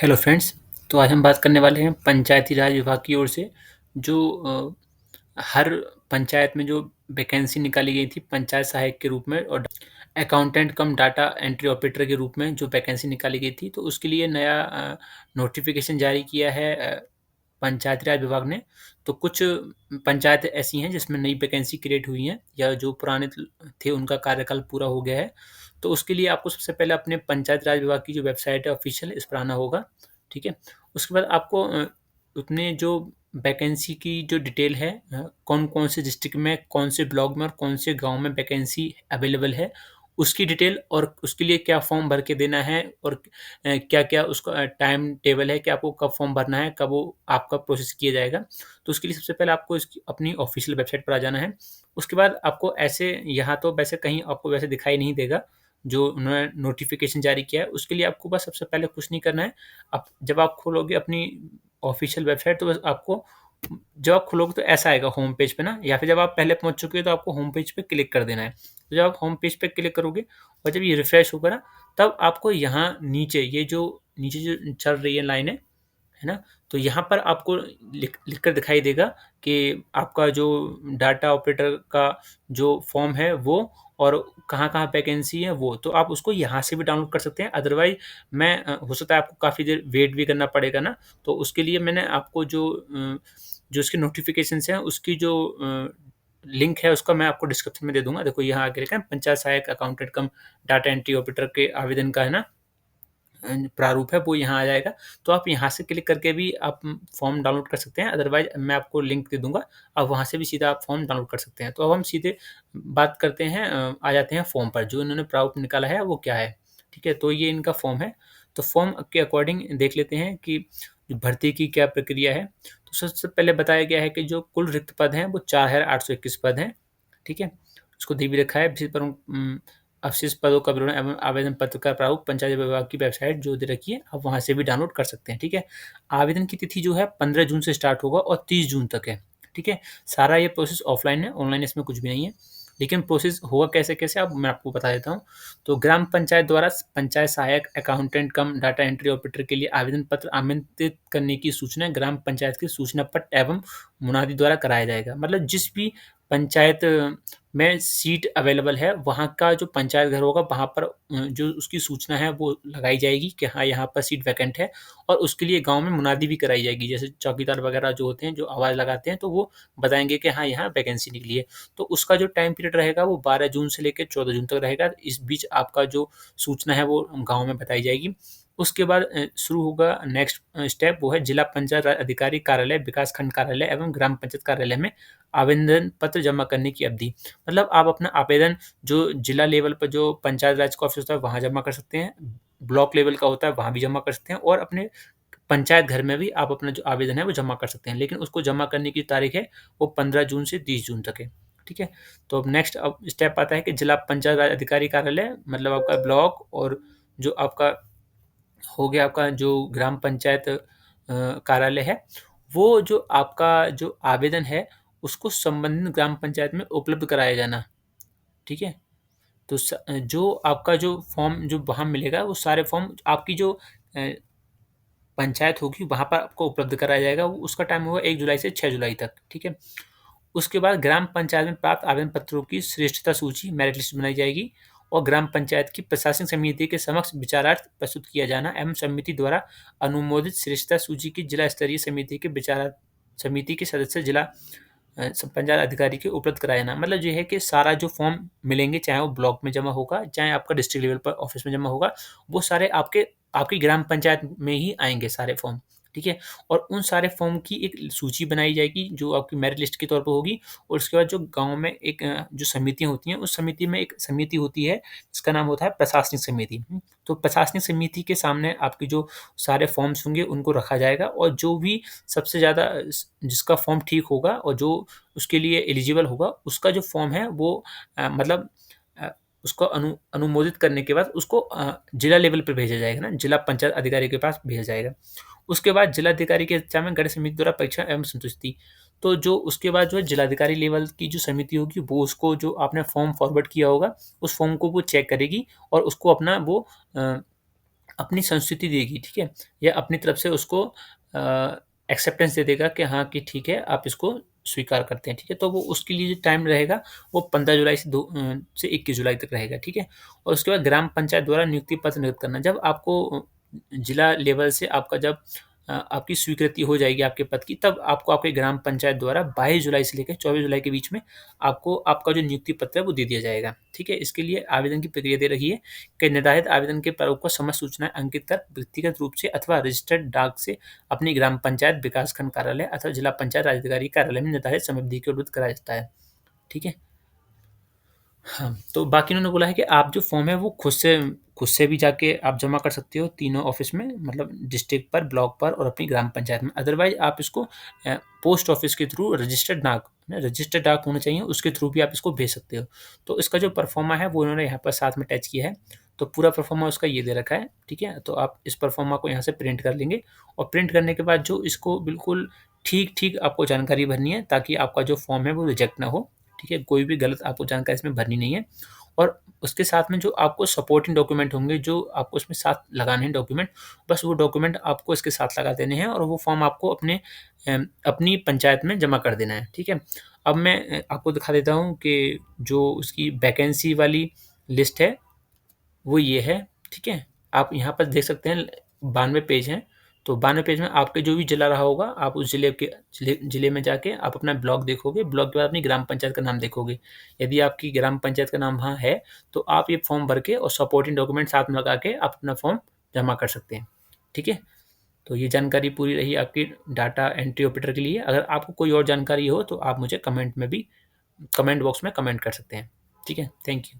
Hello friends. तो आज हम बात करने वाले हैं पंचायती राज विभाग की ओर से जो हर पंचायत में जो वैकेंसी निकाली गई थी पंचायत सहायक के रूप में और अकाउंटेंट कम डाटा एंट्री ऑपरेटर के रूप में जो वैकेंसी निकाली गई थी, तो उसके लिए नया नोटिफिकेशन जारी किया है पंचायती राज विभाग ने। तो कुछ पंचायत ऐसी हैं जिसमें नई वैकेंसी क्रिएट हुई हैं या जो पुराने थे उनका कार्यकाल पूरा हो गया है। तो उसके लिए आपको सबसे पहले अपने पंचायत राज विभाग की जो वेबसाइट है ऑफिशियल, इस पर आना होगा। ठीक है। उसके बाद आपको अपने जो वैकेंसी की जो डिटेल है, कौन कौन से डिस्ट्रिक्ट में, कौन से ब्लॉक में और कौन से गांव में वैकेंसी अवेलेबल है, उसकी डिटेल और उसके लिए क्या फॉर्म भर के देना है और क्या क्या उसका टाइम टेबल है कि आपको कब फॉर्म भरना है, कब वो आपका प्रोसेस किया जाएगा। तो उसके लिए सबसे पहले आपको इसकी अपनी ऑफिशियल वेबसाइट पर आ जाना है। उसके बाद आपको ऐसे यहाँ तो वैसे कहीं आपको वैसे दिखाई नहीं देगा जो उन्होंने नोटिफिकेशन जारी किया है। उसके लिए आपको बस सबसे पहले कुछ नहीं करना है। आप जब आप खोलोगे अपनी ऑफिशियल वेबसाइट, तो बस आपको जब आप खोलोगे तो ऐसा आएगा होम पेज पे ना, या फिर जब आप पहले पहुंच चुके हो तो आपको होम पेज पे क्लिक कर देना है। तो जब आप होम पेज पे क्लिक करोगे और जब ये रिफ्रेश होगा ना, तब आपको यहाँ नीचे ये जो नीचे जो चल रही है लाइन है ना, तो यहाँ पर आपको लिख कर दिखाई देगा कि आपका जो डाटा ऑपरेटर का जो फॉर्म है वो, और कहाँ-कहाँ वैकेंसी है वो, तो आप उसको यहाँ से भी डाउनलोड कर सकते हैं। अदरवाइज़ हो सकता है आपको काफ़ी देर वेट भी करना पड़ेगा ना, तो उसके लिए मैंने आपको जो उसके नोटिफ़िकेशंस हैं उसकी जो लिंक है उसका मैं आपको डिस्क्रिप्शन में दे दूँगा। देखो यहाँ आगे लिखा है पंचायत सहायक अकाउंटेंट कम डाटा एंट्री ऑपरेटर के आवेदन का है ना प्रारूप है वो यहाँ आ जाएगा। तो आप यहाँ से क्लिक करके भी आप फॉर्म डाउनलोड कर सकते हैं, अदरवाइज़ मैं आपको लिंक दे दूँगा, आप वहाँ से भी सीधा आप फॉर्म डाउनलोड कर सकते हैं। तो अब हम सीधे बात करते हैं, आ जाते हैं फॉर्म पर, जो इन्होंने प्रारूप निकाला है वो क्या है। ठीक है, तो ये इनका फॉर्म है। तो फॉर्म के अकॉर्डिंग देख लेते हैं कि भर्ती की क्या प्रक्रिया है। तो सबसे पहले बताया गया है कि जो कुल रिक्त पद हैं वो 4821 पद हैं। ठीक है, उसको दे भी रखा है। इसी पर अवशिष्ट पदों का विवरण एवं आवेदन पत्र का प्रारूप पंचायत विभाग की वेबसाइट जो दे रखी है, आप वहाँ से भी डाउनलोड कर सकते हैं। ठीक है, आवेदन की तिथि जो है 15 जून से स्टार्ट होगा और 30 जून तक है। ठीक है, सारा ये प्रोसेस ऑफलाइन है, ऑनलाइन इसमें कुछ भी नहीं है। लेकिन प्रोसेस होगा कैसे कैसे, अब मैं आपको बता देता हूँ। तो ग्राम पंचायत द्वारा पंचायत सहायक अकाउंटेंट कम डाटा एंट्री ऑपरेटर के लिए आवेदन पत्र आमंत्रित करने की सूचना ग्राम पंचायत के सूचना पट एवं मुनादी द्वारा कराया जाएगा। मतलब जिस भी पंचायत में सीट अवेलेबल है, वहाँ का जो पंचायत घर होगा वहाँ पर जो उसकी सूचना है वो लगाई जाएगी कि हाँ यहाँ पर सीट वैकेंट है, और उसके लिए गाँव में मुनादी भी कराई जाएगी। जैसे चौकीदार वगैरह जो होते हैं जो आवाज़ लगाते हैं, तो वो बताएंगे कि हाँ यहाँ वैकेंसी निकली है। तो उसका जो टाइम पीरियड रहेगा वो 12 जून से लेकर 14 जून तक रहेगा। इस बीच आपका जो सूचना है वो गाँव में बताई जाएगी। उसके बाद शुरू होगा नेक्स्ट स्टेप, वो है जिला पंचायत राज अधिकारी कार्यालय, विकास खंड कार्यालय एवं ग्राम पंचायत कार्यालय में आवेदन पत्र जमा करने की अवधि। मतलब आप अपना आवेदन जो जिला लेवल पर जो पंचायत राज का ऑफिस होता है वहाँ जमा कर सकते हैं, ब्लॉक लेवल का होता है वहाँ भी जमा कर सकते हैं, और अपने पंचायत घर में भी आप अपना जो आवेदन है वो जमा कर सकते हैं। लेकिन उसको जमा करने की तारीख है वो 15 जून से 30 जून तक है। ठीक है, तो अब नेक्स्ट अब स्टेप आता है कि जिला पंचायत राज अधिकारी कार्यालय, मतलब आपका ब्लॉक, और जो आपका हो गया आपका जो ग्राम पंचायत कार्यालय है, वो जो आपका जो आवेदन है उसको संबंधित ग्राम पंचायत में उपलब्ध कराया जाना। ठीक है? तो जो आपका जो फॉर्म जो वहाँ मिलेगा वो सारे फॉर्म आपकी जो पंचायत होगी वहाँ पर आपको उपलब्ध कराया जाएगा। वो उसका टाइम होगा 1 जुलाई से 6 जुलाई तक। ठीक है? उसके बाद ग्राम पंचायत में प्राप्त आवेदन पत्रों की श्रेष्ठता सूची मेरिट लिस्ट बनाई जाएगी और ग्राम पंचायत की प्रशासनिक समिति के समक्ष विचारार्थ प्रस्तुत किया जाना एवं समिति द्वारा अनुमोदित श्रेष्ठता सूची की जिला स्तरीय समिति के विचारार्थ समिति के सदस्य जिला पंचायत अधिकारी के उपलब्ध कराना। मतलब ये है कि सारा जो फॉर्म मिलेंगे, चाहे वो ब्लॉक में जमा होगा, चाहे आपका डिस्ट्रिक्ट लेवल पर ऑफिस में जमा होगा, वो सारे आपकी ग्राम पंचायत में ही आएंगे सारे फॉर्म। ठीक है, और उन सारे फॉर्म की एक सूची बनाई जाएगी जो आपकी मेरिट लिस्ट के तौर पर होगी। और उसके बाद जो गांव में एक जो समितियां होती हैं, उस समिति में एक समिति होती है जिसका नाम होता है प्रशासनिक समिति। तो प्रशासनिक समिति के सामने आपके जो सारे फॉर्म्स होंगे उनको रखा जाएगा, और जो भी सबसे ज़्यादा जिसका फॉर्म ठीक होगा और जो उसके लिए एलिजिबल होगा, उसका जो फॉर्म है वो मतलब अ, उसको अनुमोदित करने के बाद उसको जिला लेवल पर भेजा जाएगा ना, जिला पंचायत अधिकारी के पास भेजा जाएगा। उसके बाद जिलाधिकारी की अध्यक्षता में गठित समिति द्वारा परीक्षा एवं संतुष्टि। तो जो उसके बाद जो है जिलाधिकारी लेवल की जो समिति होगी वो उसको जो आपने फॉर्म फॉरवर्ड किया होगा उस फॉर्म को वो चेक करेगी और उसको अपना वो अपनी संस्तुति देगी, ठीक है? या अपनी तरफ से उसको एक्सेप्टेंस दे देगा कि हाँ, कि ठीक है, आप इसको स्वीकार करते हैं, ठीक है? तो वो उसके लिए जो टाइम रहेगा, वो 15 जुलाई से 21 जुलाई तक रहेगा, ठीक है? और उसके बाद ग्राम पंचायत द्वारा नियुक्ति पत्र निर्गत करना। जब आपको जिला लेवल से आपका जब आपकी स्वीकृति हो जाएगी आपके पद की, तब आपको आपके ग्राम पंचायत द्वारा 22 जुलाई से लेकर 24 जुलाई के बीच में आपको आपका जो नियुक्ति पत्र है, वो दे दिया जाएगा, ठीक है? इसके लिए आवेदन की प्रक्रिया दे रखी है कि निर्धारित आवेदन के प्रारूप को समस्त सूचनाएँ अंकित कर व्यक्तिगत रूप से अथवा रजिस्टर्ड डाक से अपनी ग्राम पंचायत विकासखंड कार्यालय अथवा जिला पंचायत राज्याधिकारी कार्यालय में निर्धारित समयावधि के उपलब्ध कराया जाता है, ठीक है? हाँ, तो बाकी उन्होंने बोला है कि आप जो फ़ॉर्म है वो खुद से भी जाके आप जमा कर सकते हो तीनों ऑफ़िस में, मतलब डिस्ट्रिक्ट पर, ब्लॉक पर और अपनी ग्राम पंचायत में। अदरवाइज़ आप इसको पोस्ट ऑफ़िस के थ्रू रजिस्टर्ड डाक होना चाहिए, उसके थ्रू भी आप इसको भेज सकते हो। तो इसका जो परफ़ॉर्मा है वो उन्होंने यहाँ पर साथ में अटैच किया है। तो पूरा परफ़ॉर्मा उसका ये दे रखा है, ठीक है? तो आप इस परफ़ॉर्मा को यहाँ से प्रिंट कर लेंगे और प्रिंट करने के बाद जो इसको बिल्कुल ठीक-ठीक आपको जानकारी भरनी है, ताकि आपका जो फ़ॉर्म है वो रिजेक्ट ना हो। ठीक है? कोई भी गलत आपको जानकारी इसमें भरनी नहीं है और उसके साथ में जो आपको सपोर्टिंग डॉक्यूमेंट होंगे, जो आपको इसमें साथ लगाने हैं डॉक्यूमेंट, बस वो डॉक्यूमेंट आपको इसके साथ लगा देने हैं और वो फॉर्म आपको अपनी पंचायत में जमा कर देना है, ठीक है? अब मैं आपको दिखा देता हूँ कि जो उसकी वैकेंसी वाली लिस्ट है वो ये है, ठीक है? आप यहाँ पर देख सकते हैं 92 पेज हैं, तो 92 पेज में आपके जो भी जिला रहा होगा, आप उस जिले में जाके आप अपना ब्लॉक देखोगे, ब्लॉक के बाद अपनी ग्राम पंचायत का नाम देखोगे। यदि आपकी ग्राम पंचायत का नाम वहाँ है, तो आप ये फॉर्म भर के और सपोर्टिंग डॉक्यूमेंट साथ में लगा के आप अपना फॉर्म जमा कर सकते हैं, ठीक है? तो ये जानकारी पूरी रही आपकी डाटा एंट्री ऑपरेटर के लिए। अगर आपको कोई और जानकारी हो, तो आप मुझे कमेंट बॉक्स में कमेंट कर सकते हैं, ठीक है? Thank you.